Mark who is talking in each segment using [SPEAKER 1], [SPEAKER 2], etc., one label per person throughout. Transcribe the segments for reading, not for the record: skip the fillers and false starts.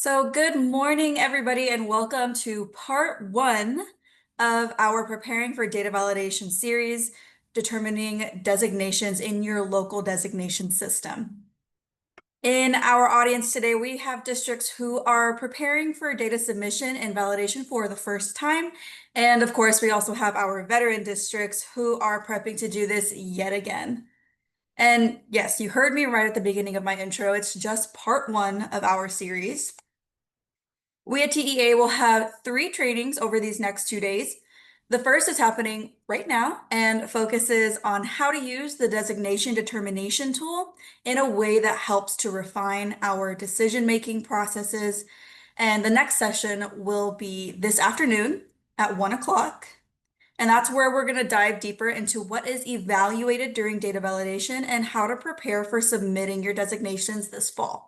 [SPEAKER 1] So, good morning, everybody, and welcome to part one of our Preparing for Data Validation series, determining designations in your local designation system. In our audience today, we have districts who are preparing for data submission and validation for the first time. And of course, we also have our veteran districts who are prepping to do this yet again. And yes, you heard me right at the beginning of my intro. It's just part one of our series. We at TEA will have 3 trainings over these next 2 days. The first is happening right now and focuses on how to use the designation determination tool in a way that helps to refine our decision-making processes. And the next session will be this afternoon at 1 o'clock. And that's where we're going to dive deeper into what is evaluated during data validation and how to prepare for submitting your designations this fall.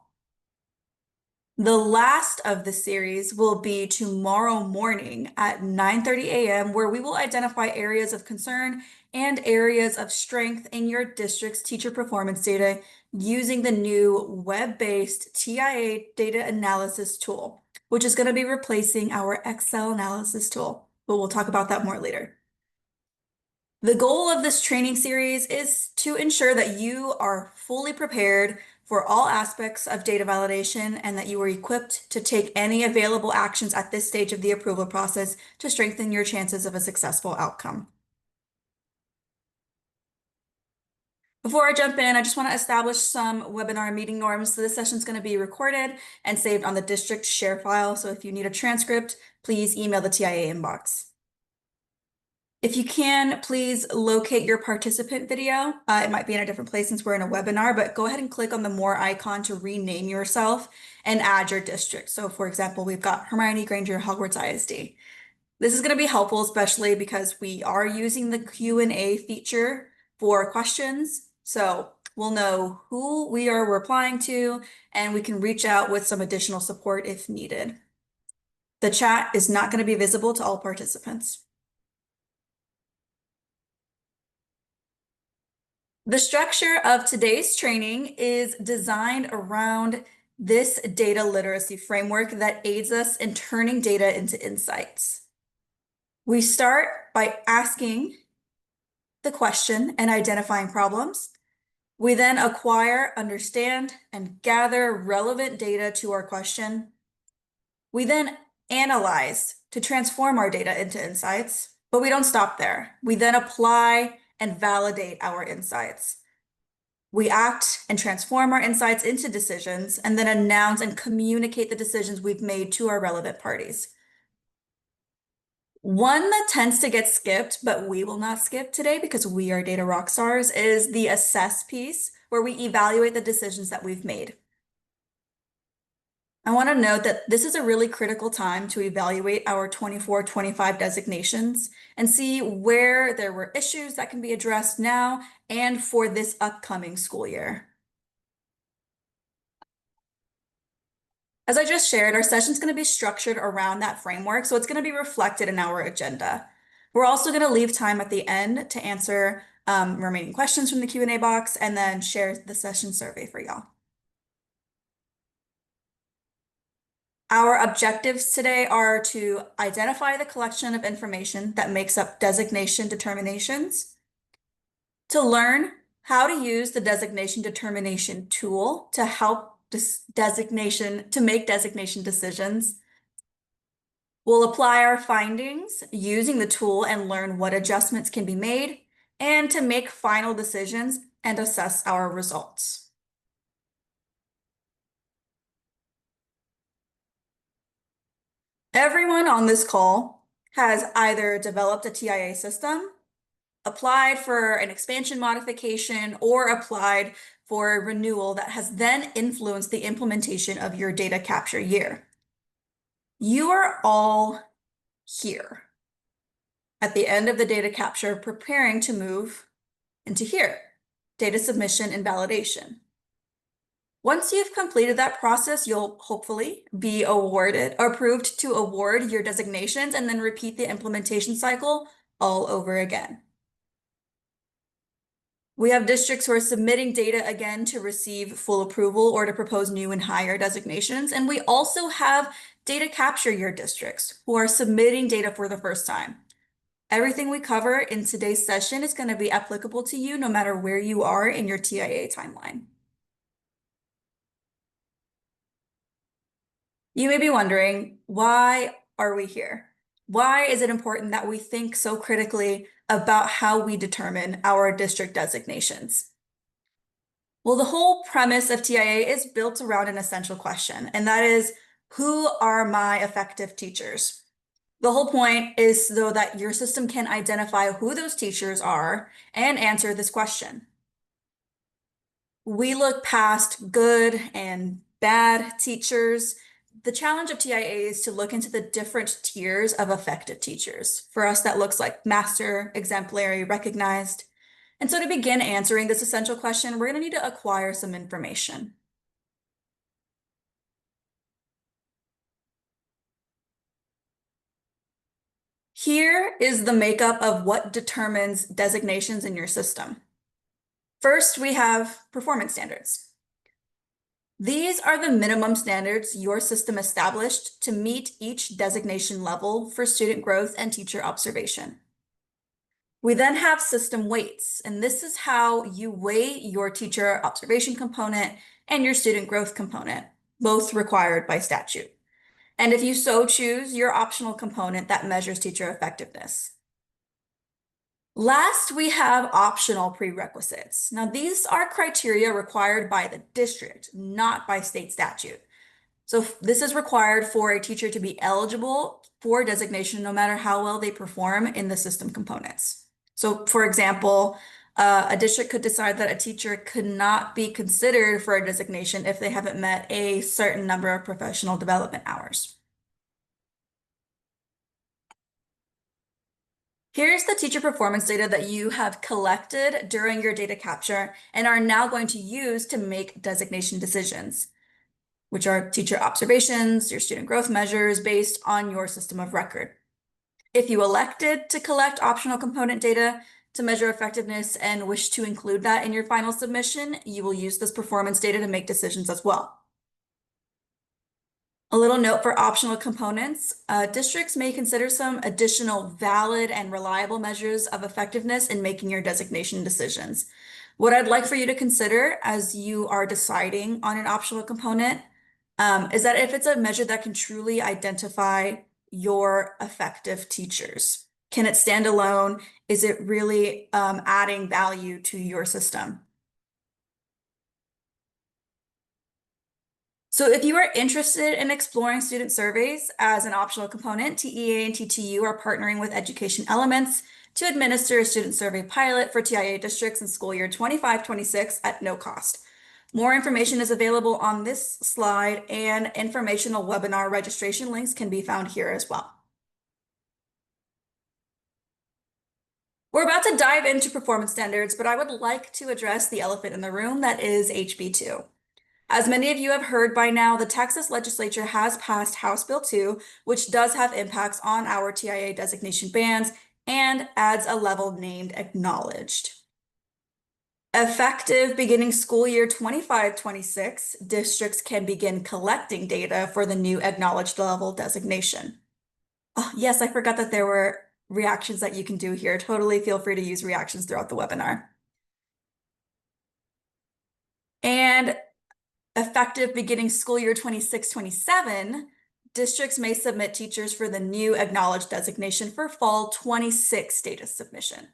[SPEAKER 1] The last of the series will be tomorrow morning at 9:30 a.m., where we will identify areas of concern and areas of strength in your district's teacher performance data using the new web-based TIA data analysis tool, which is going to be replacing our Excel analysis tool. But we'll talk about that more later. The goal of this training series is to ensure that you are fully prepared for all aspects of data validation and that you are equipped to take any available actions at this stage of the approval process to strengthen your chances of a successful outcome. Before I jump in, I just want to establish some webinar meeting norms. So this session is going to be recorded and saved on the district share file. So if you need a transcript, please email the TIA inbox. If you can, please locate your participant video. It might be in a different place since we're in a webinar, but go ahead and click on the more icon to rename yourself and add your district. So for example, we've got Hermione Granger, Hogwarts ISD. This is going to be helpful, especially because we are using the Q&A feature for questions. So we'll know who we are replying to, and we can reach out with some additional support if needed. The chat is not going to be visible to all participants. The structure of today's training is designed around this data literacy framework that aids us in turning data into insights. We start by asking the question and identifying problems. We then acquire, understand, and gather relevant data to our question. We then analyze to transform our data into insights, but we don't stop there. We then apply and validate our insights. We act and transform our insights into decisions and then announce and communicate the decisions we've made to our relevant parties. One that tends to get skipped, but we will not skip today because we are data rock stars, is the assess piece, where we evaluate the decisions that we've made. I want to note that this is a really critical time to evaluate our 24-25 designations and see where there were issues that can be addressed now and for this upcoming school year. As I just shared, our session is going to be structured around that framework, so it's going to be reflected in our agenda. We're also going to leave time at the end to answer remaining questions from the Q&A box and then share the session survey for y'all. Our objectives today are to identify the collection of information that makes up designation determinations, to learn how to use the designation determination tool to help make designation decisions. We'll apply our findings using the tool and learn what adjustments can be made, and to make final decisions and assess our results. Everyone on this call has either developed a TIA system, applied for an expansion modification, or applied for a renewal that has then influenced the implementation of your data capture year. You are all here at the end of the data capture, preparing to move into here, data submission and validation. Once you've completed that process, you'll hopefully be approved to award your designations and then repeat the implementation cycle all over again. We have districts who are submitting data again to receive full approval or to propose new and higher designations. And we also have data capture year districts who are submitting data for the first time. Everything we cover in today's session is going to be applicable to you no matter where you are in your TIA timeline. You may be wondering, why are we here? Why is it important that we think so critically about how we determine our district designations? Well, the whole premise of TIA is built around an essential question, and that is, who are my effective teachers? The whole point is so that your system can identify who those teachers are and answer this question. We look past good and bad teachers. The challenge of TIA is to look into the different tiers of effective teachers. For us, that looks like master, exemplary, recognized. And so to begin answering this essential question, we're going to need to acquire some information. Here is the makeup of what determines designations in your system. First, we have performance standards. These are the minimum standards your system established to meet each designation level for student growth and teacher observation. We then have system weights, and this is how you weigh your teacher observation component and your student growth component, both required by statute. And if you so choose, your optional component that measures teacher effectiveness. Last, we have optional prerequisites. Now, these are criteria required by the district, not by state statute. So this is required for a teacher to be eligible for designation no matter how well they perform in the system components. So for example, a district could decide that a teacher could not be considered for a designation if they haven't met a certain number of professional development hours. Here's the teacher performance data that you have collected during your data capture and are now going to use to make designation decisions, which are teacher observations, your student growth measures based on your system of record. If you elected to collect optional component data to measure effectiveness and wish to include that in your final submission, you will use this performance data to make decisions as well. A little note for optional components, districts may consider some additional valid and reliable measures of effectiveness in making your designation decisions. What I'd like for you to consider as you are deciding on an optional component is that if it's a measure that can truly identify your effective teachers. Can it stand alone? Is it really adding value to your system? So if you are interested in exploring student surveys as an optional component, TEA and TTU are partnering with Education Elements to administer a student survey pilot for TIA districts in school year 25-26 at no cost. More information is available on this slide, and informational webinar registration links can be found here as well. We're about to dive into performance standards, but I would like to address the elephant in the room that is HB2. As many of you have heard by now, the Texas legislature has passed House Bill 2, which does have impacts on our TIA designation bands and adds a level named acknowledged. Effective beginning school year 25-26, districts can begin collecting data for the new acknowledged level designation. Oh, yes, I forgot that there were reactions that you can do here. Totally feel free to use reactions throughout the webinar. And effective beginning school year 26-27, districts may submit teachers for the new acknowledged designation for fall 26 data submission.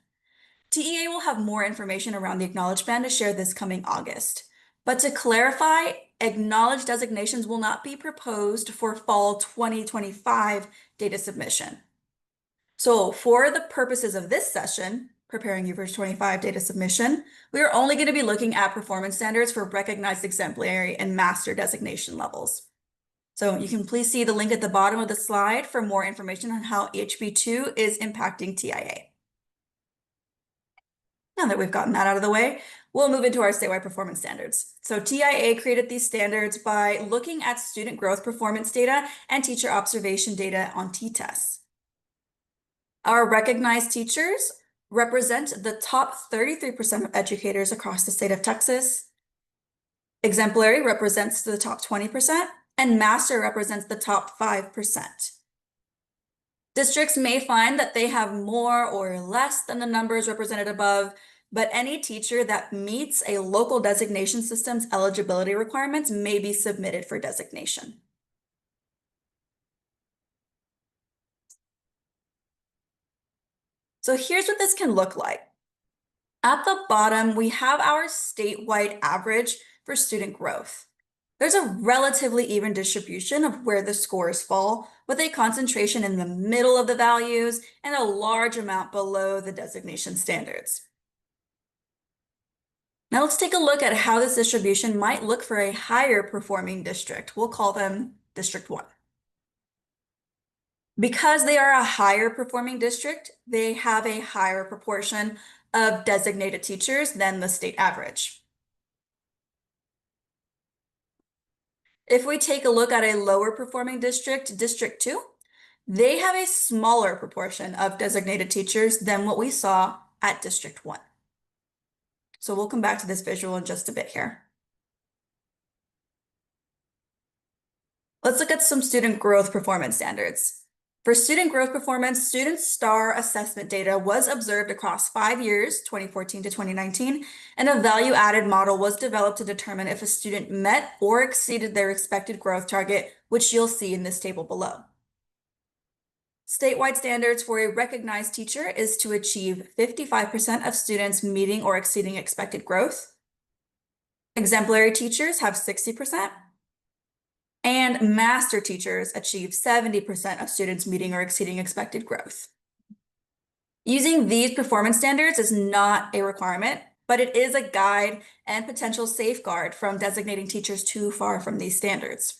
[SPEAKER 1] TEA will have more information around the acknowledged band to share this coming August. But to clarify, acknowledged designations will not be proposed for fall 2025 data submission. So for the purposes of this session, preparing you for 25 data submission, we are only going to be looking at performance standards for recognized exemplary and master designation levels. So you can please see the link at the bottom of the slide for more information on how HB2 is impacting TIA. Now that we've gotten that out of the way, we'll move into our statewide performance standards. So TIA created these standards by looking at student growth performance data and teacher observation data on T-tests. Our recognized teachers represent the top 33% of educators across the state of Texas. Exemplary represents the top 20%, and master represents the top 5%. Districts may find that they have more or less than the numbers represented above, but any teacher that meets a local designation system's eligibility requirements may be submitted for designation. So here's what this can look like. At the bottom, we have our statewide average for student growth. There's a relatively even distribution of where the scores fall, with a concentration in the middle of the values and a large amount below the designation standards. Now let's take a look at how this distribution might look for a higher performing district. We'll call them District 1. Because they are a higher performing district, they have a higher proportion of designated teachers than the state average. If we take a look at a lower performing district, District 2, they have a smaller proportion of designated teachers than what we saw at District 1. So we'll come back to this visual in just a bit here. Let's look at some student growth performance standards. For student growth performance, student STAR assessment data was observed across 5 years, 2014 to 2019, and a value-added model was developed to determine if a student met or exceeded their expected growth target, which you'll see in this table below. Statewide standards for a recognized teacher is to achieve 55% of students meeting or exceeding expected growth. Exemplary teachers have 60%. And master teachers achieve 70% of students meeting or exceeding expected growth. Using these performance standards is not a requirement, but it is a guide and potential safeguard from designating teachers too far from these standards.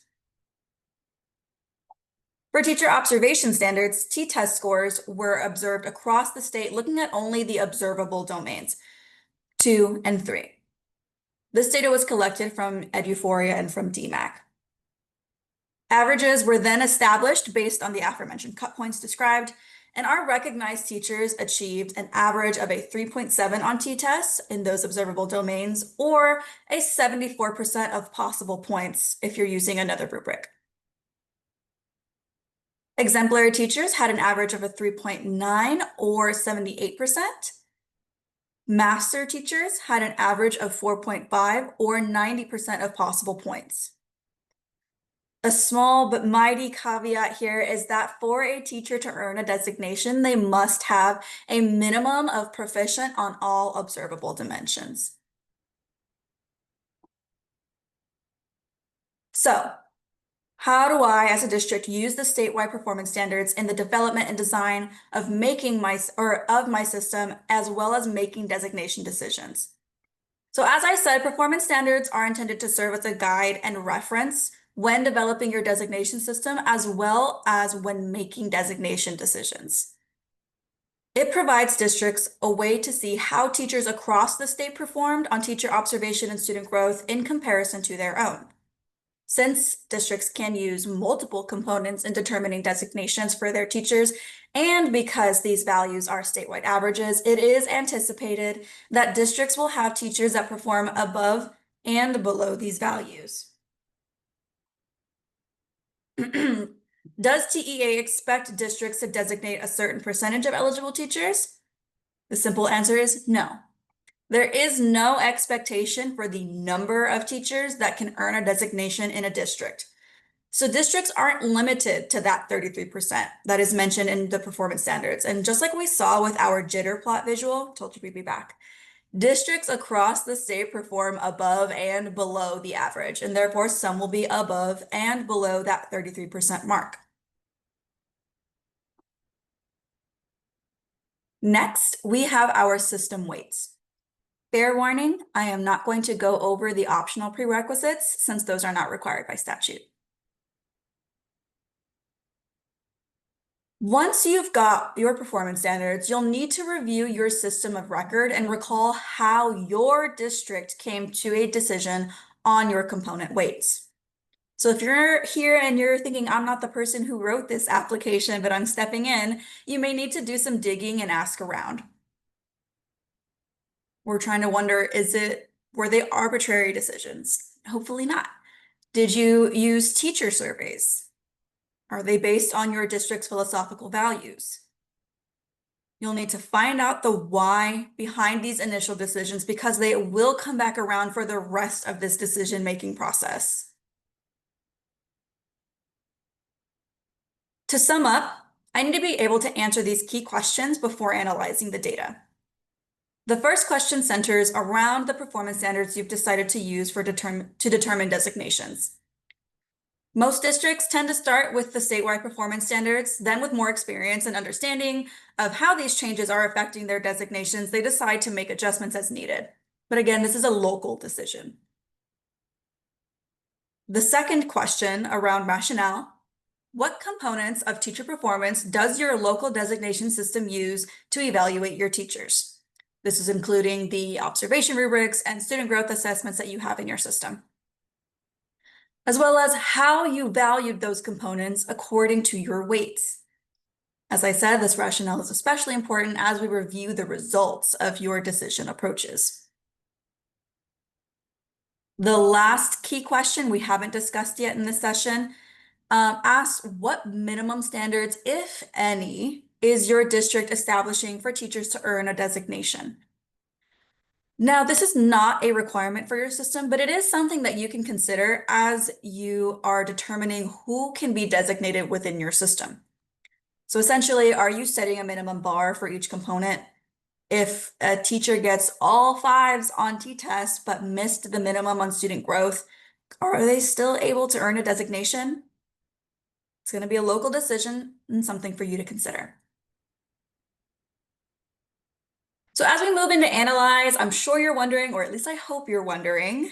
[SPEAKER 1] For teacher observation standards, T-test scores were observed across the state looking at only the observable domains, 2 and 3. This data was collected from Eduphoria and from DMAC. Averages were then established based on the aforementioned cut points described, and our recognized teachers achieved an average of a 3.7 on t-tests in those observable domains, or a 74% of possible points if you're using another rubric. Exemplary teachers had an average of a 3.9 or 78%. Master teachers had an average of 4.5 or 90% of possible points. A small but mighty caveat here is that for a teacher to earn a designation, they must have a minimum of proficient on all observable dimensions. So, how do I, as a district, use the statewide performance standards in the development and design of my system, as well as making designation decisions? So as I said, performance standards are intended to serve as a guide and reference when developing your designation system, as well as when making designation decisions. It provides districts a way to see how teachers across the state performed on teacher observation and student growth in comparison to their own. Since districts can use multiple components in determining designations for their teachers, and because these values are statewide averages, it is anticipated that districts will have teachers that perform above and below these values. Does TEA expect districts to designate a certain percentage of eligible teachers? The simple answer is no. There is no expectation for the number of teachers that can earn a designation in a district. So districts aren't limited to that 33% that is mentioned in the performance standards. And just like we saw with our jitter plot visual, told you we'd be back, districts across the state perform above and below the average, and therefore some will be above and below that 33% mark. Next, we have our system weights. Fair warning, I am not going to go over the optional prerequisites since those are not required by statute. Once you've got your performance standards, you'll need to review your system of record and recall how your district came to a decision on your component weights. So if you're here and you're thinking, I'm not the person who wrote this application, but I'm stepping in, you may need to do some digging and ask around. We're trying to wonder, were they arbitrary decisions? Hopefully not. Did you use teacher surveys? Are they based on your district's philosophical values? You'll need to find out the why behind these initial decisions because they will come back around for the rest of this decision-making process. To sum up, I need to be able to answer these key questions before analyzing the data. The first question centers around the performance standards you've decided to use to determine designations. Most districts tend to start with the statewide performance standards, then with more experience and understanding of how these changes are affecting their designations, they decide to make adjustments as needed. But again, this is a local decision. The second question around rationale: what components of teacher performance does your local designation system use to evaluate your teachers? This is including the observation rubrics and student growth assessments that you have in your system, as well as how you valued those components according to your weights. As I said, this rationale is especially important as we review the results of your decision approaches. The last key question we haven't discussed yet in this session asks what minimum standards, if any, is your district establishing for teachers to earn a designation? Now, this is not a requirement for your system, but it is something that you can consider as you are determining who can be designated within your system. So essentially, are you setting a minimum bar for each component? If a teacher gets all 5s on t-test but missed the minimum on student growth, are they still able to earn a designation? It's going to be a local decision and something for you to consider. So as we move into analyze, I'm sure you're wondering, or at least I hope you're wondering,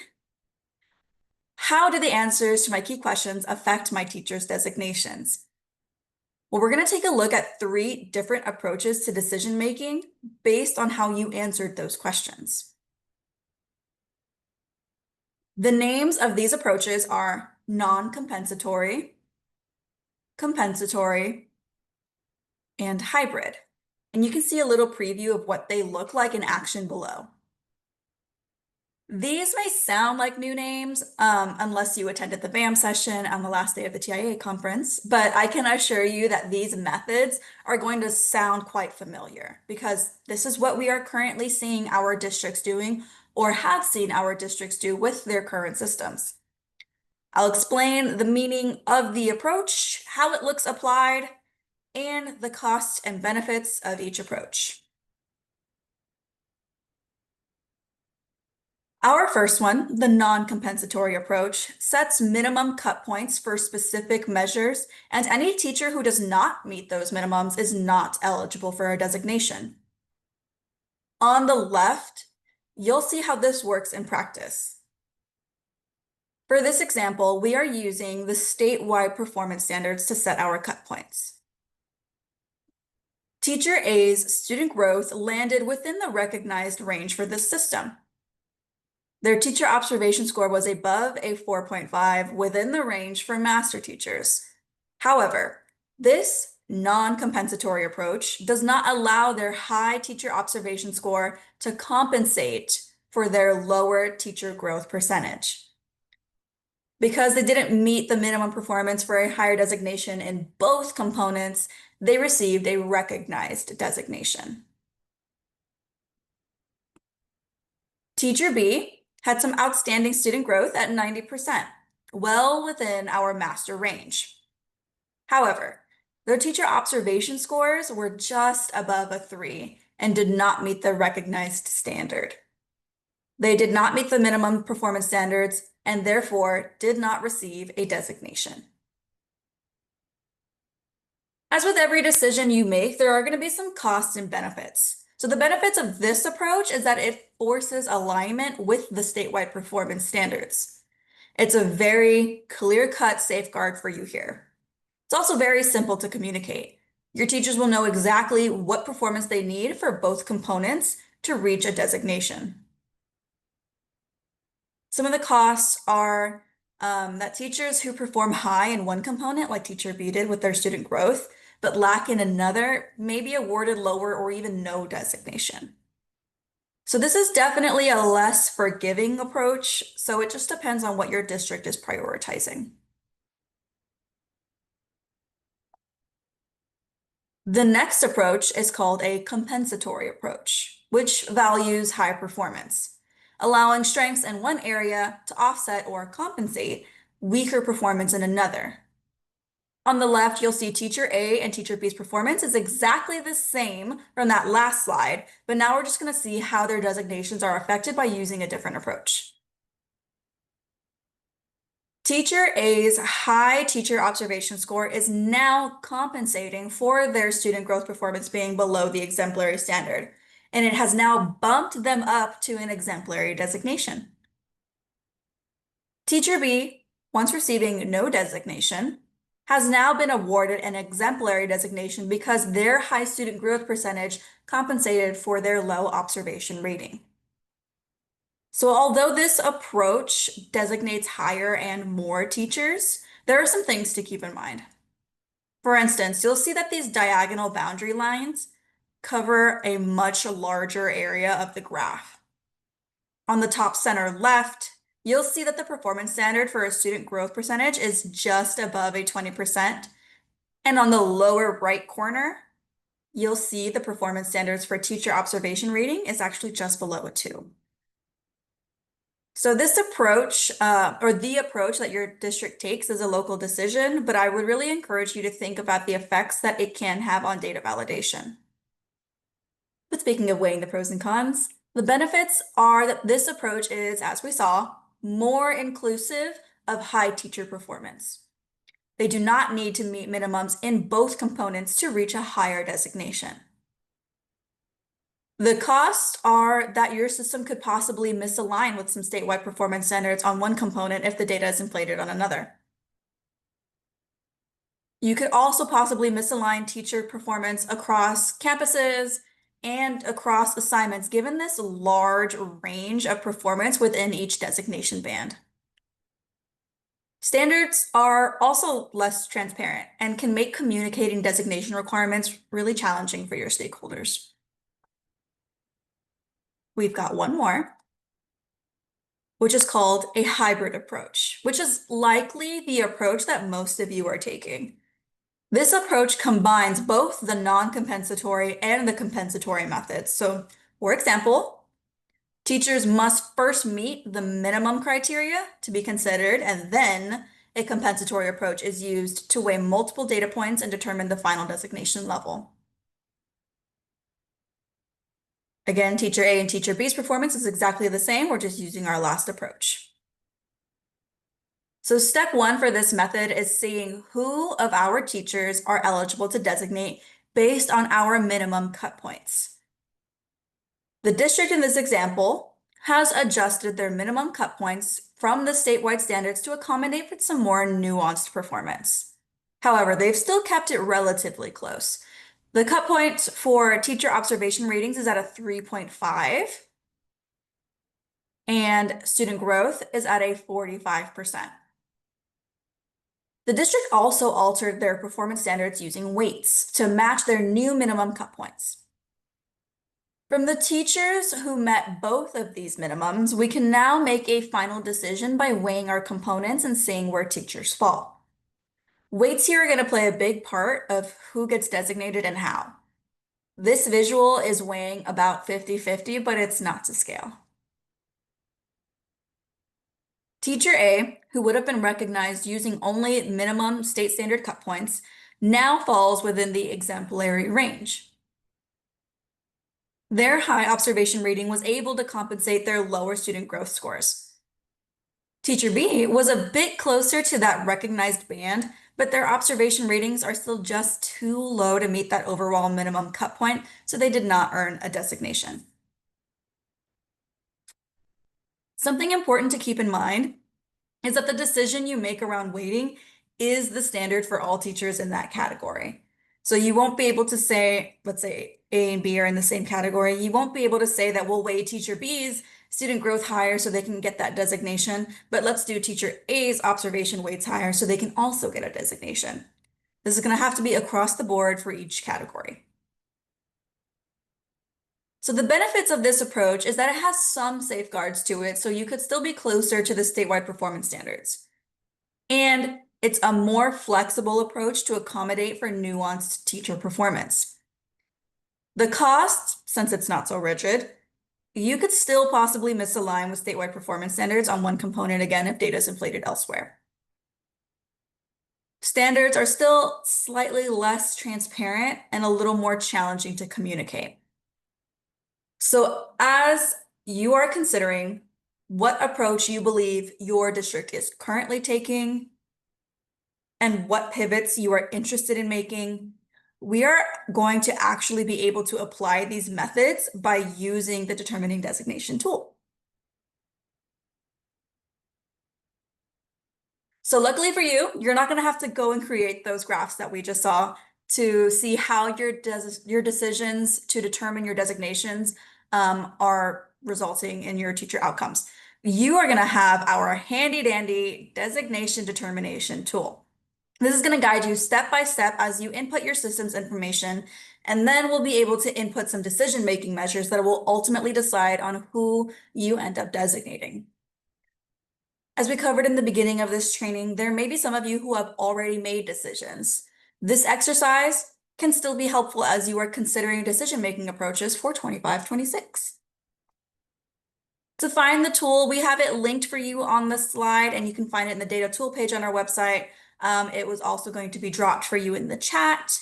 [SPEAKER 1] how do the answers to my key questions affect my teacher's designations? Well, we're going to take a look at 3 different approaches to decision making based on how you answered those questions. The names of these approaches are non-compensatory, compensatory, and hybrid. And you can see a little preview of what they look like in action below. These may sound like new names unless you attended the BAM session on the last day of the TIA conference, but I can assure you that these methods are going to sound quite familiar because this is what we are currently seeing our districts doing or have seen our districts do with their current systems. I'll explain the meaning of the approach, how it looks applied, and the costs and benefits of each approach. Our first one, the non-compensatory approach, sets minimum cut points for specific measures, and any teacher who does not meet those minimums is not eligible for a designation. On the left, you'll see how this works in practice. For this example, we are using the statewide performance standards to set our cut points. Teacher A's student growth landed within the recognized range for this system. Their teacher observation score was above a 4.5 within the range for master teachers. However, this non-compensatory approach does not allow their high teacher observation score to compensate for their lower teacher growth percentage. Because they didn't meet the minimum performance for a higher designation in both components, they received a recognized designation. Teacher B had some outstanding student growth at 90%, well within our master range. However, their teacher observation scores were just above a 3 and did not meet the recognized standard. They did not meet the minimum performance standards and therefore did not receive a designation. As with every decision you make, there are going to be some costs and benefits. So the benefits of this approach is that it forces alignment with the statewide performance standards. It's a very clear-cut safeguard for you here. It's also very simple to communicate. Your teachers will know exactly what performance they need for both components to reach a designation. Some of the costs are that teachers who perform high in one component, like Teacher B did with their student growth, but lack in another, may be awarded lower or even no designation. So this is definitely a less forgiving approach, so it just depends on what your district is prioritizing. The next approach is called a compensatory approach, which values high performance, allowing strengths in one area to offset or compensate weaker performance in another. On the left, you'll see teacher A and teacher B's performance is exactly the same from that last slide, but now we're just going to see how their designations are affected by using a different approach. Teacher A's high teacher observation score is now compensating for their student growth performance being below the exemplary standard, and it has now bumped them up to an exemplary designation. Teacher B, once receiving no designation, has now been awarded an exemplary designation because their high student growth percentage compensated for their low observation rating. So although this approach designates higher and more teachers, there are some things to keep in mind. For instance, you'll see that these diagonal boundary lines cover a much larger area of the graph. On the top center left, you'll see that the performance standard for a student growth percentage is just above a 20%. And on the lower right corner, you'll see the performance standards for teacher observation rating is actually just below a 2. So this approach, or the approach that your district takes is a local decision, but I would really encourage you to think about the effects that it can have on data validation. But speaking of weighing the pros and cons, the benefits are that this approach is, as we saw, more inclusive of high teacher performance. They do not need to meet minimums in both components to reach a higher designation. The costs are that your system could possibly misalign with some statewide performance standards on one component if the data is inflated on another. You could also possibly misalign teacher performance across campuses and across assignments, given this large range of performance within each designation band. Standards are also less transparent and can make communicating designation requirements really challenging for your stakeholders. We've got one more, which is called a hybrid approach, which is likely the approach that most of you are taking. This approach combines both the non-compensatory and the compensatory methods. So, for example, teachers must first meet the minimum criteria to be considered, and then a compensatory approach is used to weigh multiple data points and determine the final designation level. Again, teacher A and teacher B's performance is exactly the same. We're just using our last approach. So step one for this method is seeing who of our teachers are eligible to designate based on our minimum cut points. The district in this example has adjusted their minimum cut points from the statewide standards to accommodate for some more nuanced performance. However, they've still kept it relatively close. The cut point for teacher observation ratings is at a 3.5, and student growth is at a 45%. The district also altered their performance standards using weights to match their new minimum cut points. From the teachers who met both of these minimums, we can now make a final decision by weighing our components and seeing where teachers fall. Weights here are going to play a big part of who gets designated and how. This visual is weighing about 50-50, but it's not to scale. Teacher A, who would have been recognized using only minimum state standard cut points, now falls within the exemplary range. Their high observation rating was able to compensate their lower student growth scores. Teacher B was a bit closer to that recognized band, but their observation ratings are still just too low to meet that overall minimum cut point, so they did not earn a designation. Something important to keep in mind is that the decision you make around weighting is the standard for all teachers in that category. So you won't be able to say, let's say A and B are in the same category. You won't be able to say that we'll weigh teacher B's student growth higher so they can get that designation, but let's do teacher A's observation weights higher so they can also get a designation. This is going to have to be across the board for each category. So the benefits of this approach is that it has some safeguards to it, so you could still be closer to the statewide performance standards. And it's a more flexible approach to accommodate for nuanced teacher performance. The cost, since it's not so rigid, you could still possibly misalign with statewide performance standards on one component again if data is inflated elsewhere. Standards are still slightly less transparent and a little more challenging to communicate. So as you are considering what approach you believe your district is currently taking and what pivots you are interested in making, we are going to actually be able to apply these methods by using the determining designation tool. So luckily for you, you're not going to have to go and create those graphs that we just saw to see how your decisions to determine your designations are resulting in your teacher outcomes. You are going to have our handy dandy designation determination tool. This is going to guide you step by step as you input your system's information, and then we'll be able to input some decision-making measures that will ultimately decide on who you end up designating. As we covered in the beginning of this training, there may be some of you who have already made decisions. This exercise can still be helpful as you are considering decision-making approaches for 25-26. To find the tool, we have it linked for you on the slide, and you can find it in the data tool page on our website. It was also going to be dropped for you in the chat.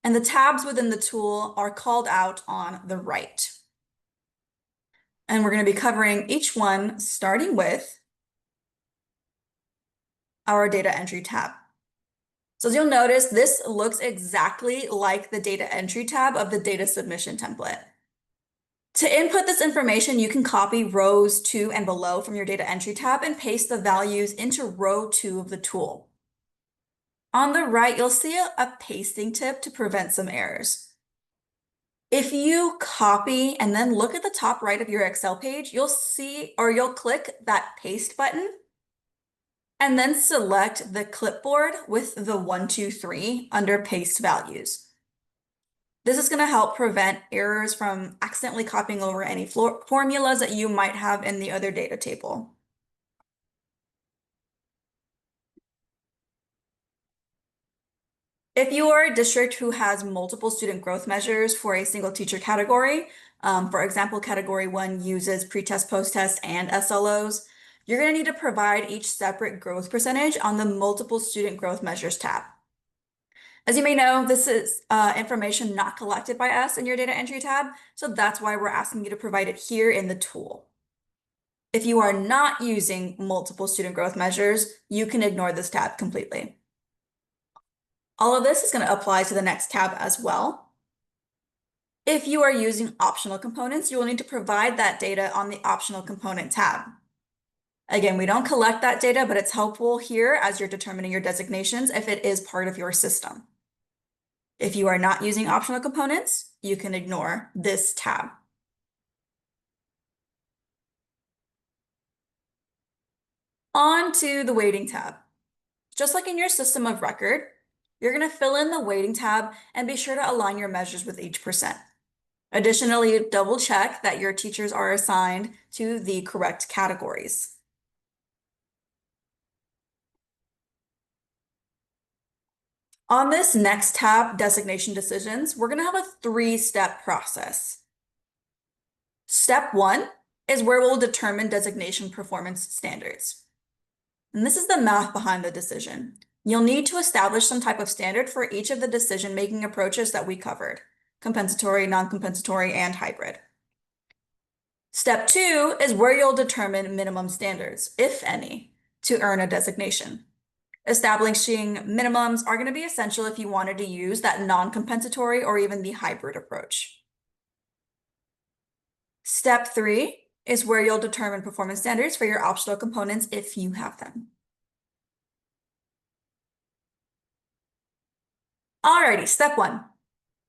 [SPEAKER 1] And the tabs within the tool are called out on the right. And we're going to be covering each one starting with our data entry tab. So as you'll notice, this looks exactly like the data entry tab of the data submission template. To input this information, you can copy rows 2 and below from your data entry tab and paste the values into row 2 of the tool. On the right, you'll see a pasting tip to prevent some errors. If you copy and then look at the top right of your Excel page, you'll click that paste button and then select the clipboard with the 1, 2, 3 under paste values. This is going to help prevent errors from accidentally copying over any formulas that you might have in the other data table. If you are a district who has multiple student growth measures for a single teacher category, for example, category 1 uses pre-test, post-test, and SLOs, you're going to need to provide each separate growth percentage on the multiple student growth measures tab. As you may know, this is information not collected by us in your data entry tab, so that's why we're asking you to provide it here in the tool. If you are not using multiple student growth measures, you can ignore this tab completely. All of this is going to apply to the next tab as well. If you are using optional components, you will need to provide that data on the optional component tab. Again, we don't collect that data, but it's helpful here as you're determining your designations if it is part of your system. If you are not using optional components, you can ignore this tab. On to the weighting tab. Just like in your system of record, you're going to fill in the weighting tab and be sure to align your measures with each percent. Additionally, double check that your teachers are assigned to the correct categories. On this next tab, designation decisions, we're going to have a 3-step process. Step 1 is where we'll determine designation performance standards. And this is the math behind the decision. You'll need to establish some type of standard for each of the decision-making approaches that we covered: compensatory, non-compensatory, and hybrid. Step 2 is where you'll determine minimum standards, if any, to earn a designation. Establishing minimums are going to be essential if you wanted to use that non-compensatory or even the hybrid approach. Step 3 is where you'll determine performance standards for your optional components if you have them. Alrighty, step 1.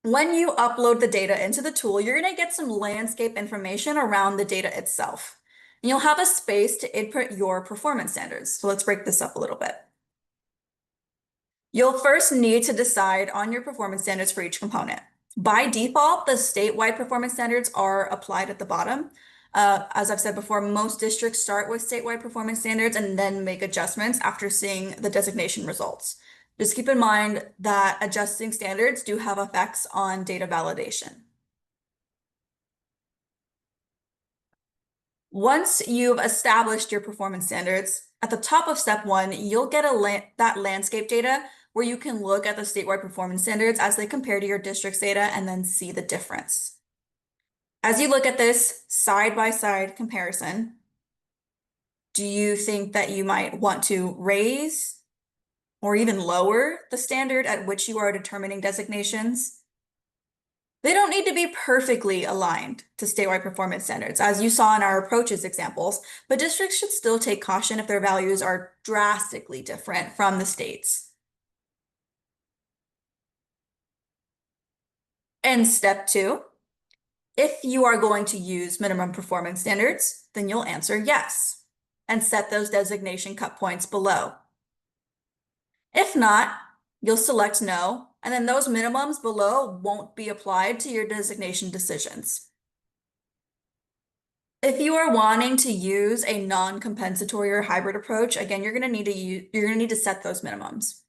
[SPEAKER 1] When you upload the data into the tool, you're going to get some landscape information around the data itself. And you'll have a space to input your performance standards. So let's break this up a little bit. You'll first need to decide on your performance standards for each component. By default, the statewide performance standards are applied at the bottom. As I've said before, most districts start with statewide performance standards and then make adjustments after seeing the designation results. Just keep in mind that adjusting standards do have effects on data validation. Once you've established your performance standards, at the top of step one, you'll get that landscape data where you can look at the statewide performance standards as they compare to your district's data and then see the difference. As you look at this side-by-side comparison, do you think that you might want to raise or even lower the standard at which you are determining designations? They don't need to be perfectly aligned to statewide performance standards, as you saw in our approaches examples, but districts should still take caution if their values are drastically different from the state's. And step two, if you are going to use minimum performance standards, then you'll answer yes and set those designation cut points below. If not, you'll select no, and then those minimums below won't be applied to your designation decisions. If you are wanting to use a non-compensatory or hybrid approach, again, you're going to need to set those minimums.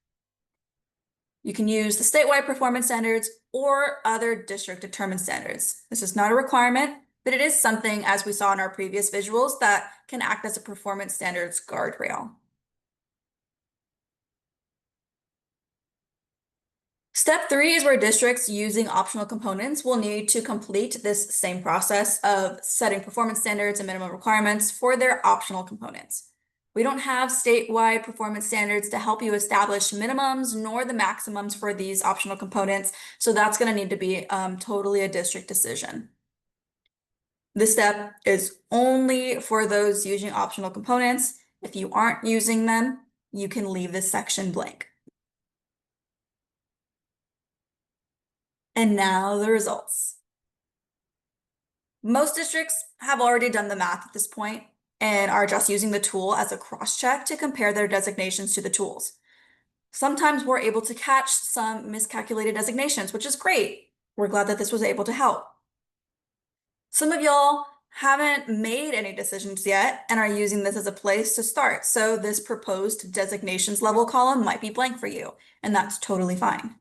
[SPEAKER 1] You can use the statewide performance standards or other district determined standards. This is not a requirement, but it is something, as we saw in our previous visuals, that can act as a performance standards guardrail. Step three is where districts using optional components will need to complete this same process of setting performance standards and minimum requirements for their optional components. We don't have statewide performance standards to help you establish minimums nor the maximums for these optional components, so that's going to need to be totally a district decision. This step is only for those using optional components. If you aren't using them, you can leave this section blank. And now the results. Most districts have already done the math at this point and are just using the tool as a cross-check to compare their designations to the tools. Sometimes we're able to catch some miscalculated designations, which is great. We're glad that this was able to help. Some of y'all haven't made any decisions yet and are using this as a place to start. So this proposed designations level column might be blank for you, and that's totally fine.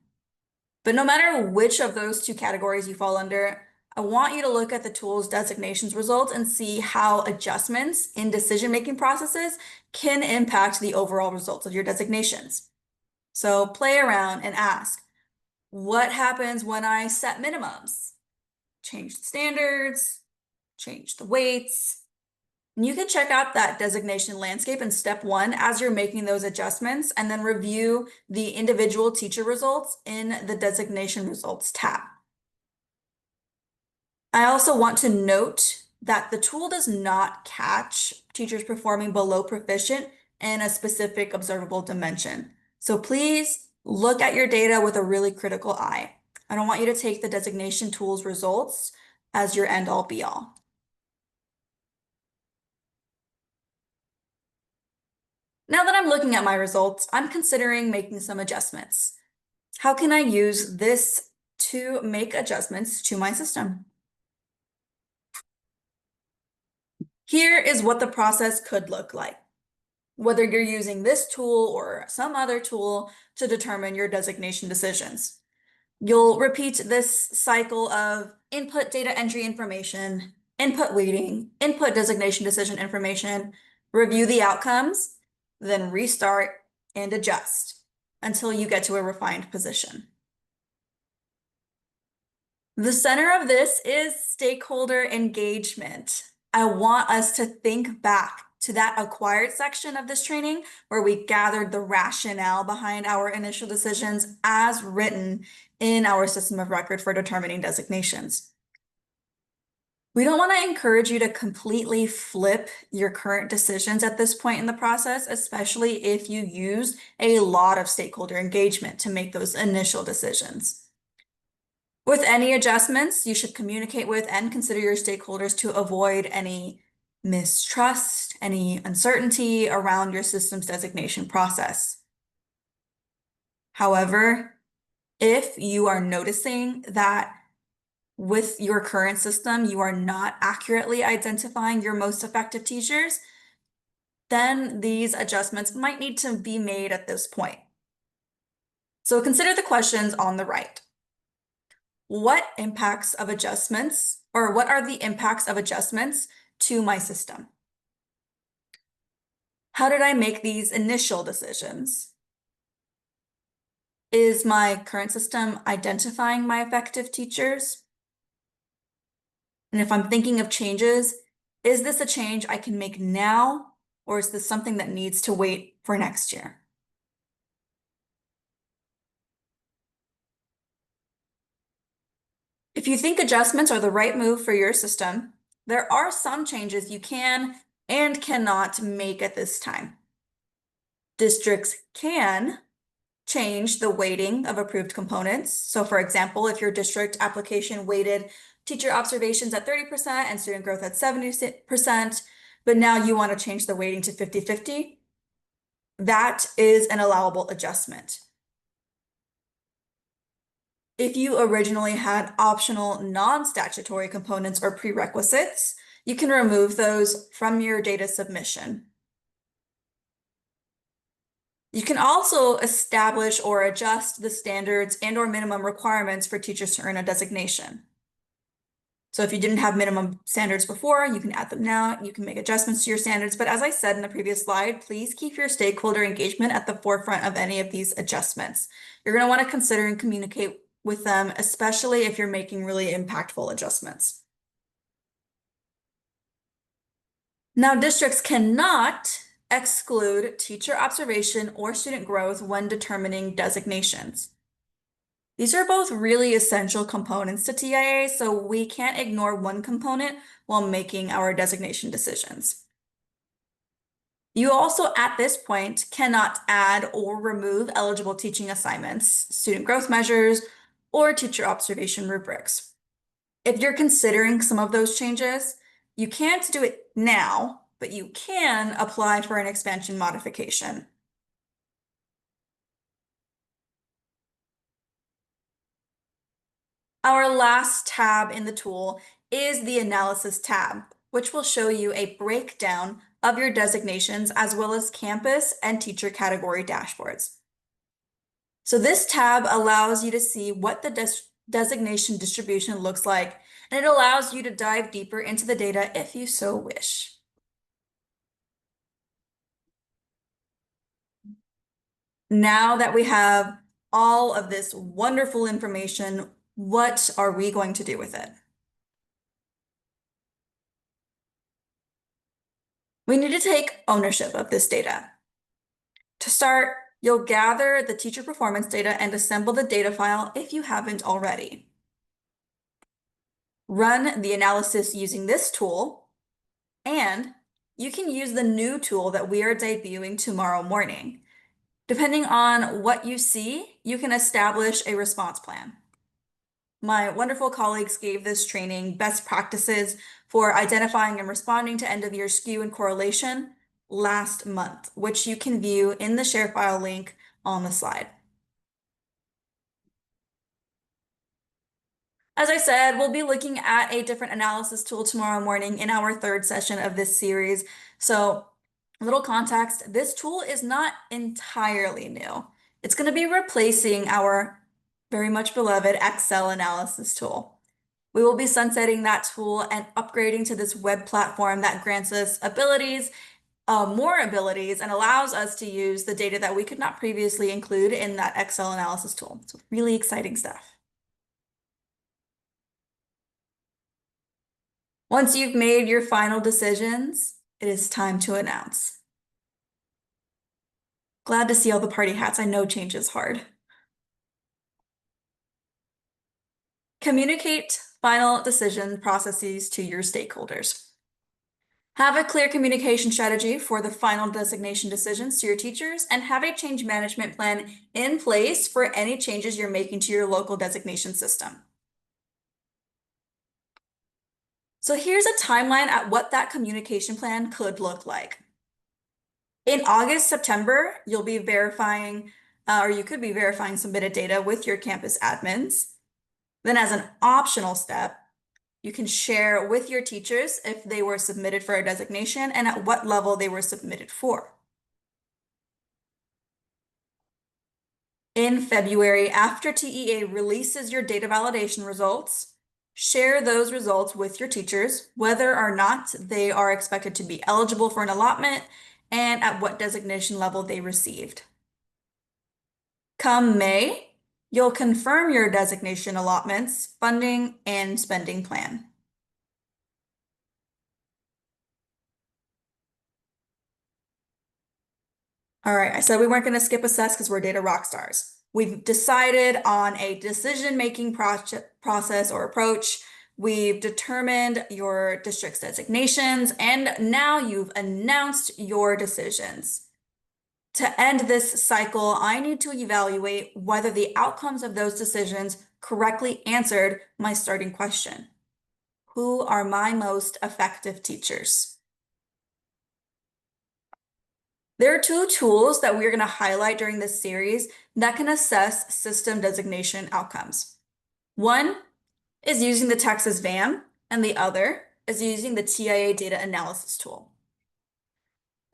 [SPEAKER 1] But no matter which of those two categories you fall under, I want you to look at the tool's designations results and see how adjustments in decision-making processes can impact the overall results of your designations. So play around and ask, what happens when I set minimums? Change the standards, change the weights. And you can check out that designation landscape in step one as you're making those adjustments, and then review the individual teacher results in the designation results tab. I also want to note that the tool does not catch teachers performing below proficient in a specific observable dimension. So please look at your data with a really critical eye. I don't want you to take the designation tool's results as your end all be all. Now that I'm looking at my results, I'm considering making some adjustments. How can I use this to make adjustments to my system? Here is what the process could look like, whether you're using this tool or some other tool to determine your designation decisions. You'll repeat this cycle of input data entry information, input weighting, input designation decision information, review the outcomes, then restart and adjust until you get to a refined position. The center of this is stakeholder engagement. I want us to think back to that acquired section of this training where we gathered the rationale behind our initial decisions as written in our system of record for determining designations. We don't want to encourage you to completely flip your current decisions at this point in the process, especially if you use a lot of stakeholder engagement to make those initial decisions. With any adjustments, you should communicate with and consider your stakeholders to avoid any mistrust, any uncertainty around your system's designation process. However, if you are noticing that with your current system, you are not accurately identifying your most effective teachers, then these adjustments might need to be made at this point. So consider the questions on the right. What impacts of adjustments, or what are the impacts of adjustments to my system? How did I make these initial decisions? Is my current system identifying my effective teachers? And if I'm thinking of changes, is this a change I can make now, or is this something that needs to wait for next year? If you think adjustments are the right move for your system, there are some changes you can and cannot make at this time. Districts can change the weighting of approved components. So for example, if your district application weighted teacher observations at 30% and student growth at 70%, but now you want to change the weighting to 50-50, that is an allowable adjustment. If you originally had optional non-statutory components or prerequisites, you can remove those from your data submission. You can also establish or adjust the standards and/or minimum requirements for teachers to earn a designation. So if you didn't have minimum standards before, you can add them now. You can make adjustments to your standards. But as I said in the previous slide, please keep your stakeholder engagement at the forefront of any of these adjustments. You're going to want to consider and communicate with them, especially if you're making really impactful adjustments. Now, districts cannot exclude teacher observation or student growth when determining designations. These are both really essential components to TIA, so we can't ignore one component while making our designation decisions. You also, at this point, cannot add or remove eligible teaching assignments, student growth measures, or teacher observation rubrics. If you're considering some of those changes, you can't do it now, but you can apply for an expansion modification. Our last tab in the tool is the Analysis tab, which will show you a breakdown of your designations as well as campus and teacher category dashboards. So this tab allows you to see what the designation distribution looks like, and it allows you to dive deeper into the data if you so wish. Now that we have all of this wonderful information, what are we going to do with it? We need to take ownership of this data. To start, you'll gather the teacher performance data and assemble the data file if you haven't already. Run the analysis using this tool, and you can use the new tool that we are debuting tomorrow morning. Depending on what you see, you can establish a response plan. My wonderful colleagues gave this training best practices for identifying and responding to end-of-year skew and correlation last month, which you can view in the share file link on the slide. As I said, we'll be looking at a different analysis tool tomorrow morning in our third session of this series. So a little context, this tool is not entirely new. It's going to be replacing our very much beloved Excel analysis tool. We will be sunsetting that tool and upgrading to this web platform that grants us abilities, more abilities, and allows us to use the data that we could not previously include in that Excel analysis tool. So really exciting stuff. Once you've made your final decisions, it is time to announce. Glad to see all the party hats. I know change is hard. Communicate final decision processes to your stakeholders. Have a clear communication strategy for the final designation decisions to your teachers, and have a change management plan in place for any changes you're making to your local designation system. So here's a timeline at what that communication plan could look like. In August, September, you'll be verifying, or you could be verifying submitted data with your campus admins. Then as an optional step, you can share with your teachers if they were submitted for a designation and at what level they were submitted for. In February, after TEA releases your data validation results, share those results with your teachers, whether or not they are expected to be eligible for an allotment and at what designation level they received. Come May, you'll confirm your designation allotments, funding, and spending plan. All right, I said we weren't going to skip assess because we're data rock stars. We've decided on a decision-making process or approach. We've determined your district's designations, and now you've announced your decisions. To end this cycle, I need to evaluate whether the outcomes of those decisions correctly answered my starting question. Who are my most effective teachers? There are two tools that we're going to highlight during this series that can assess system designation outcomes. One is using the Texas VAM, and the other is using the TIA data analysis tool.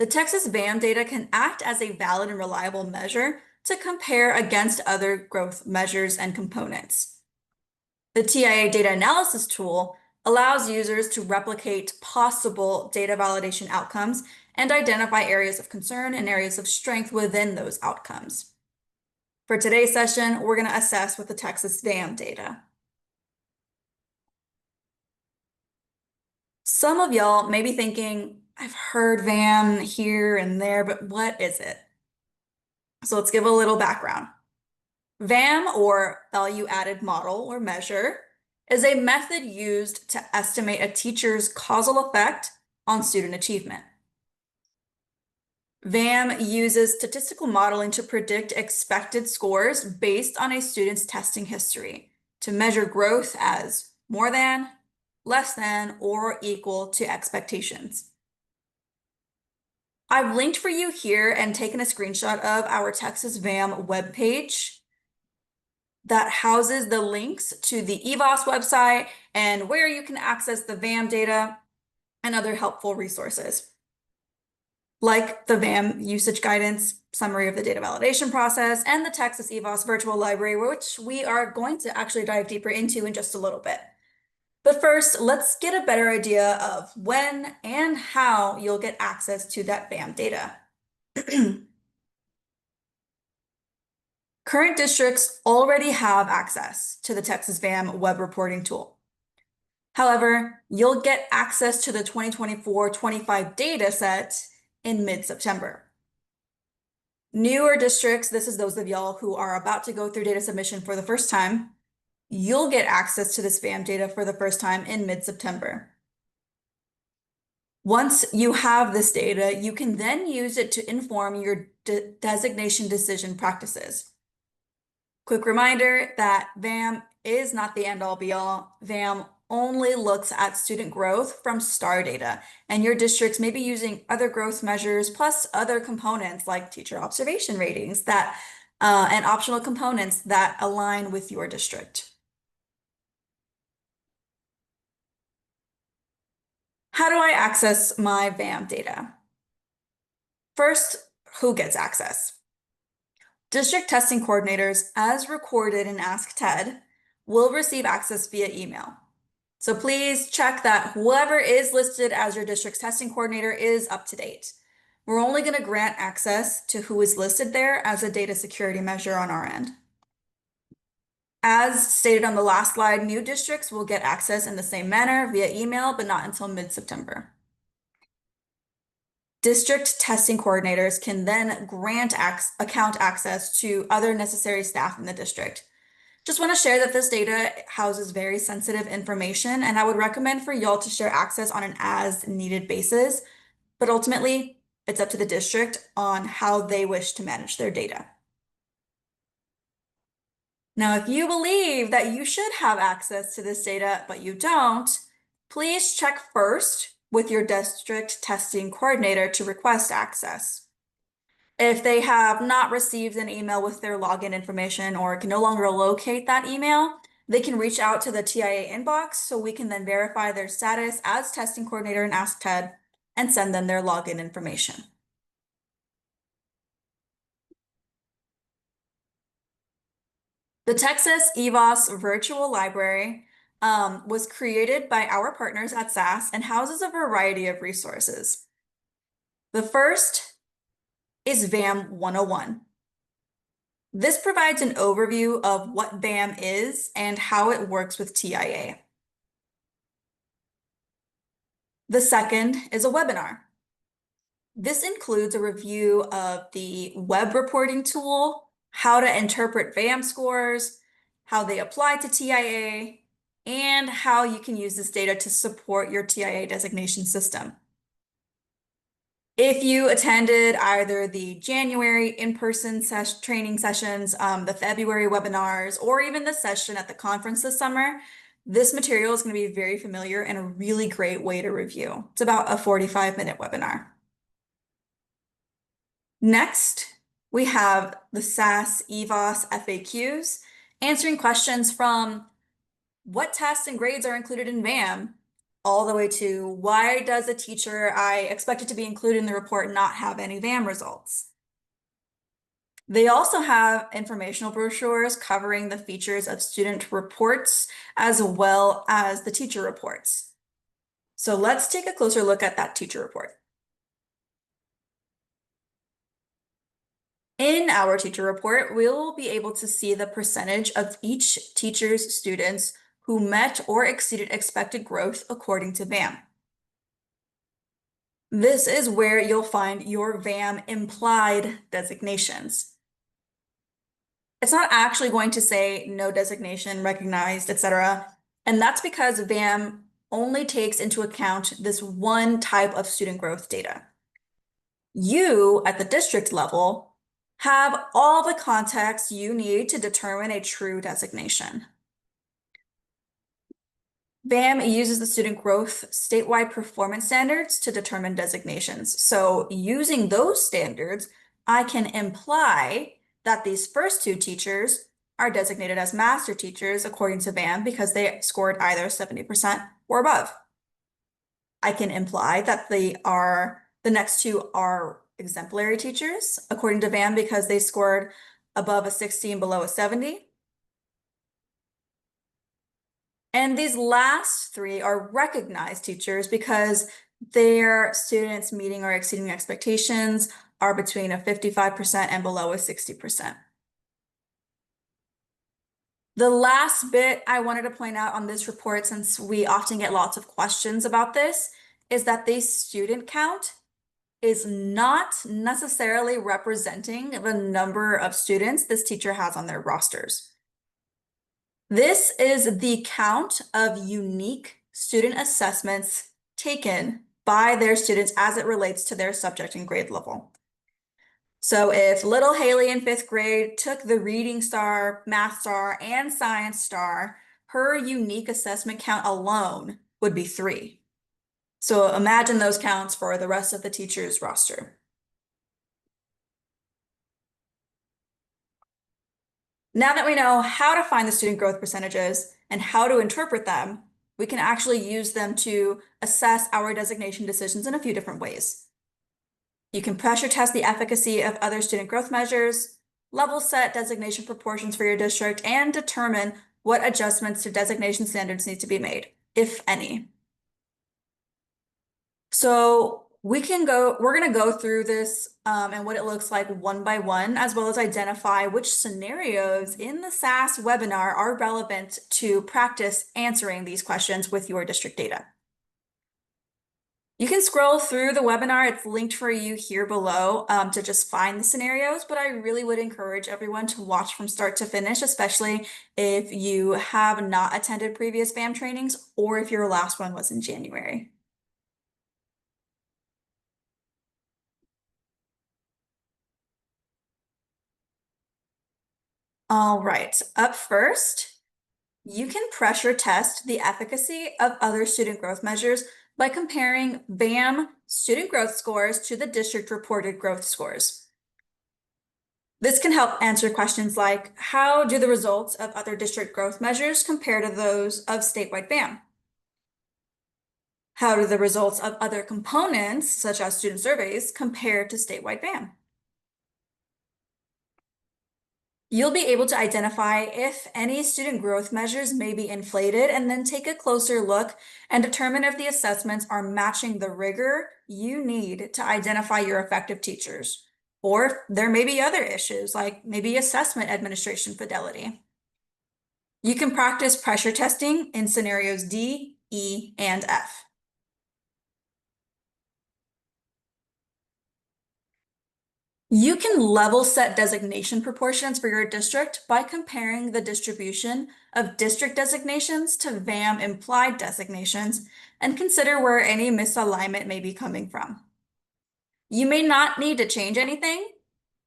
[SPEAKER 1] The Texas VAM data can act as a valid and reliable measure to compare against other growth measures and components. The TIA data analysis tool allows users to replicate possible data validation outcomes and identify areas of concern and areas of strength within those outcomes. For today's session, we're going to assess with the Texas VAM data. Some of y'all may be thinking, I've heard VAM here and there, but what is it? So let's give a little background. VAM, or value added model or measure, is a method used to estimate a teacher's causal effect on student achievement. VAM uses statistical modeling to predict expected scores based on a student's testing history to measure growth as more than, less than, or equal to expectations. I've linked for you here and taken a screenshot of our Texas VAM webpage that houses the links to the EVOS website and where you can access the VAM data and other helpful resources, like the VAM usage guidance, summary of the data validation process, and the Texas EVOS virtual library, which we are going to actually dive deeper into in just a little bit. But first, let's get a better idea of when and how you'll get access to that VAM data. Current districts already have access to the Texas VAM web reporting tool. However, you'll get access to the 2024-25 data set in mid-September. Newer districts, this is those of y'all who are about to go through data submission for the first time, you'll get access to this VAM data for the first time in mid-September. Once you have this data, you can then use it to inform your designation decision practices. Quick reminder that VAM is not the end-all be-all. VAM only looks at student growth from STAR data, and your districts may be using other growth measures plus other components like teacher observation ratings that and optional components that align with your district. How do I access my VAM data? First, who gets access? District testing coordinators, as recorded in Ask TED, will receive access via email. So please check that whoever is listed as your district's testing coordinator is up to date. We're only going to grant access to who is listed there as a data security measure on our end. As stated on the last slide, new districts will get access in the same manner via email, but not until mid-September. District testing coordinators can then grant account access to other necessary staff in the district. Just want to share that this data houses very sensitive information, and I would recommend for y'all to share access on an as-needed basis, but ultimately, it's up to the district on how they wish to manage their data. Now, if you believe that you should have access to this data, but you don't, please check first with your district testing coordinator to request access. If they have not received an email with their login information or can no longer locate that email, They can reach out to the TIA inbox so we can then verify their status as testing coordinator in AskTed and send them their login information. The Texas EVOS Virtual Library was created by our partners at SAS and houses a variety of resources. The first is VAM 101. This provides an overview of what VAM is and how it works with TIA. The second is a webinar. This includes a review of the web reporting tool, how to interpret VAM scores, how they apply to TIA, and how you can use this data to support your TIA designation system. If you attended either the January in-person training sessions, the February webinars, or even the session at the conference this summer, this material is going to be very familiar and a really great way to review. It's about a 45-minute webinar. Next, we have the SAS EVOS FAQs, answering questions from what tests and grades are included in VAM, all the way to why does a teacher I expected to be included in the report not have any VAM results? They also have informational brochures covering the features of student reports as well as the teacher reports. So let's take a closer look at that teacher report. In our teacher report, we'll be able to see the percentage of each teacher's students who met or exceeded expected growth according to VAM. This is where you'll find your VAM implied designations. It's not actually going to say no designation recognized, etc. And that's because VAM only takes into account this one type of student growth data. You, at the district level, have all the context you need to determine a true designation. VAM uses the student growth statewide performance standards to determine designations. So using those standards, I can imply that these first two teachers are designated as master teachers according to VAM because they scored either 70% or above. I can imply that the next two are exemplary teachers according to VAM because they scored above a 60 and below a 70. And these last three are recognized teachers because their students meeting or exceeding expectations are between a 55% and below a 60%. The last bit I wanted to point out on this report, since we often get lots of questions about this, is that the student count is not necessarily representing the number of students this teacher has on their rosters. This is the count of unique student assessments taken by their students as it relates to their subject and grade level. So if little Haley in 5th grade took the reading star, math star, and science star, her unique assessment count alone would be 3. So imagine those counts for the rest of the teacher's roster. Now that we know how to find the student growth percentages and how to interpret them, we can actually use them to assess our designation decisions in a few different ways. You can pressure test the efficacy of other student growth measures, level set designation proportions for your district, and determine what adjustments to designation standards need to be made, if any. So we're going to go through this and what it looks like one by one, as well as identify which scenarios in the SAS webinar are relevant to practice answering these questions with your district data. You can scroll through the webinar. It's linked for you here below to just find the scenarios, but I really would encourage everyone to watch from start to finish, especially if you have not attended previous VAM trainings or if your last one was in January. All right, up first, you can pressure test the efficacy of other student growth measures by comparing VAM student growth scores to the district reported growth scores. This can help answer questions like, how do the results of other district growth measures compare to those of statewide BAM? How do the results of other components, such as student surveys, compare to statewide BAM? You'll be able to identify if any student growth measures may be inflated and then take a closer look and determine if the assessments are matching the rigor you need to identify your effective teachers. Or if there may be other issues, like maybe assessment administration fidelity. You can practice pressure testing in scenarios D, E, and F. You can level set designation proportions for your district by comparing the distribution of district designations to VAM implied designations and consider where any misalignment may be coming from. You may not need to change anything,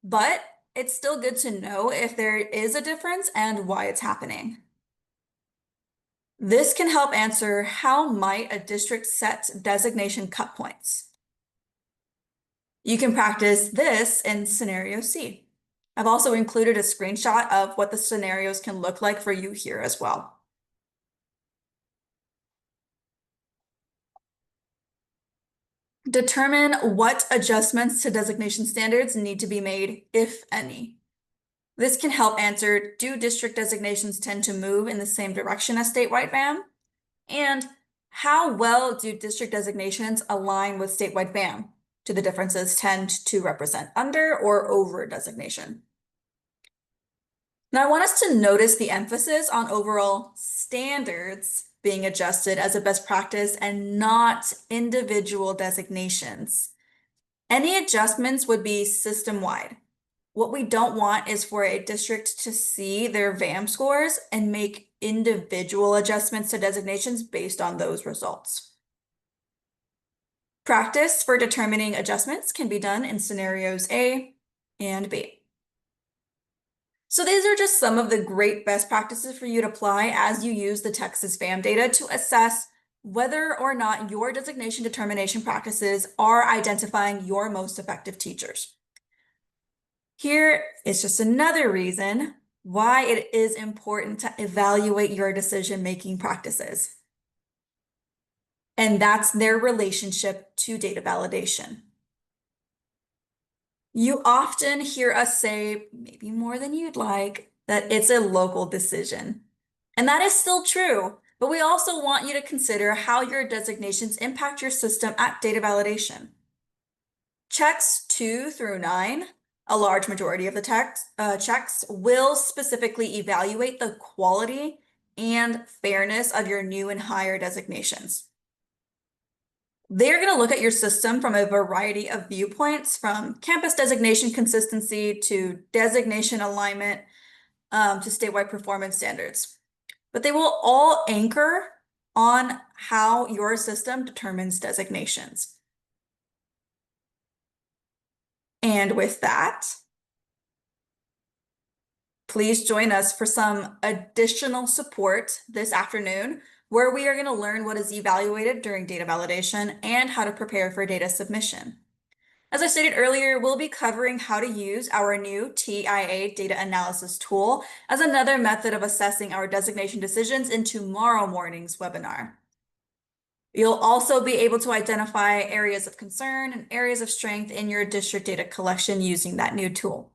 [SPEAKER 1] but it's still good to know if there is a difference and why it's happening. This can help answer how might a district set designation cut points. You can practice this in scenario C. I've also included a screenshot of what the scenarios can look like for you here as well. Determine what adjustments to designation standards need to be made, if any. This can help answer, do district designations tend to move in the same direction as statewide BAM? And how well do district designations align with statewide BAM? Do the differences tend to represent under or over designation? Now, I want us to notice the emphasis on overall standards being adjusted as a best practice and not individual designations. Any adjustments would be system-wide. What we don't want is for a district to see their VAM scores and make individual adjustments to designations based on those results. Practice for determining adjustments can be done in scenarios A and B. So these are just some of the great best practices for you to apply as you use the Texas VAM data to assess whether or not your designation determination practices are identifying your most effective teachers. Here is just another reason why it is important to evaluate your decision-making practices. And that's their relationship to data validation. You often hear us say, maybe more than you'd like, that it's a local decision. And that is still true, but we also want you to consider how your designations impact your system at data validation. Checks 2 through 9, a large majority of the checks will specifically evaluate the quality and fairness of your new and higher designations. They're going to look at your system from a variety of viewpoints, from campus designation consistency to designation alignment to statewide performance standards. But they will all anchor on how your system determines designations. And with that, please join us for some additional support this afternoon, where we are going to learn what is evaluated during data validation and how to prepare for data submission. As I stated earlier, we'll be covering how to use our new TIA data analysis tool as another method of assessing our designation decisions in tomorrow morning's webinar. You'll also be able to identify areas of concern and areas of strength in your district data collection using that new tool.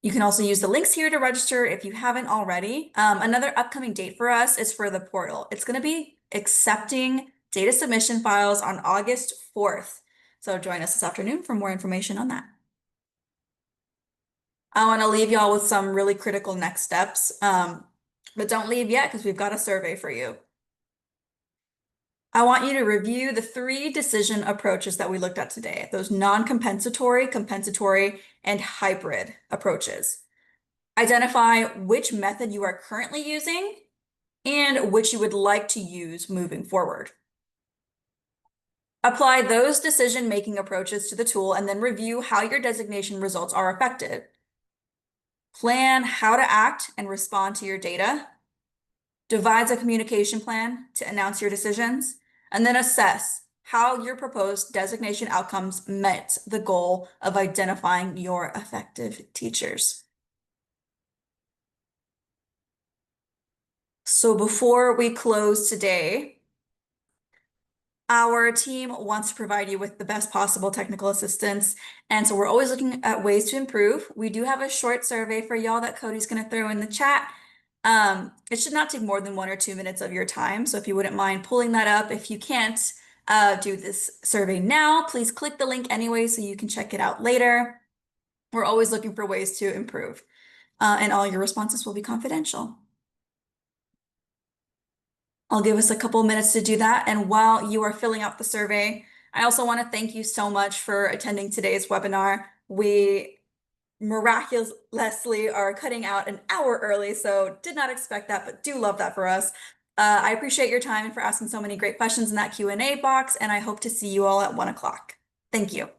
[SPEAKER 1] You can also use the links here to register if you haven't already. Another upcoming date for us is for the portal. It's going to be accepting data submission files on August 4th. So join us this afternoon for more information on that. I want to leave y'all with some really critical next steps, but don't leave yet because we've got a survey for you. I want you to review the 3 decision approaches that we looked at today, those non-compensatory, compensatory, and hybrid approaches. Identify which method you are currently using and which you would like to use moving forward. Apply those decision-making approaches to the tool and then review how your designation results are affected. Plan how to act and respond to your data. Devise a communication plan to announce your decisions, and then assess how your proposed designation outcomes met the goal of identifying your effective teachers. So before we close today, our team wants to provide you with the best possible technical assistance. And so we're always looking at ways to improve. We do have a short survey for y'all that Cody's going to throw in the chat. It should not take more than 1 or 2 minutes of your time. So if you wouldn't mind pulling that up, if you can't do this survey now, please click the link anyway so you can check it out later. We're always looking for ways to improve, and all your responses will be confidential. I'll give us a couple minutes to do that. And while you are filling out the survey, I also want to thank you so much for attending today's webinar. We miraculously are cutting out an hour early, so did not expect that, but do love that for us. I appreciate your time and for asking so many great questions in that Q&A box, and I hope to see you all at 1 o'clock. Thank you.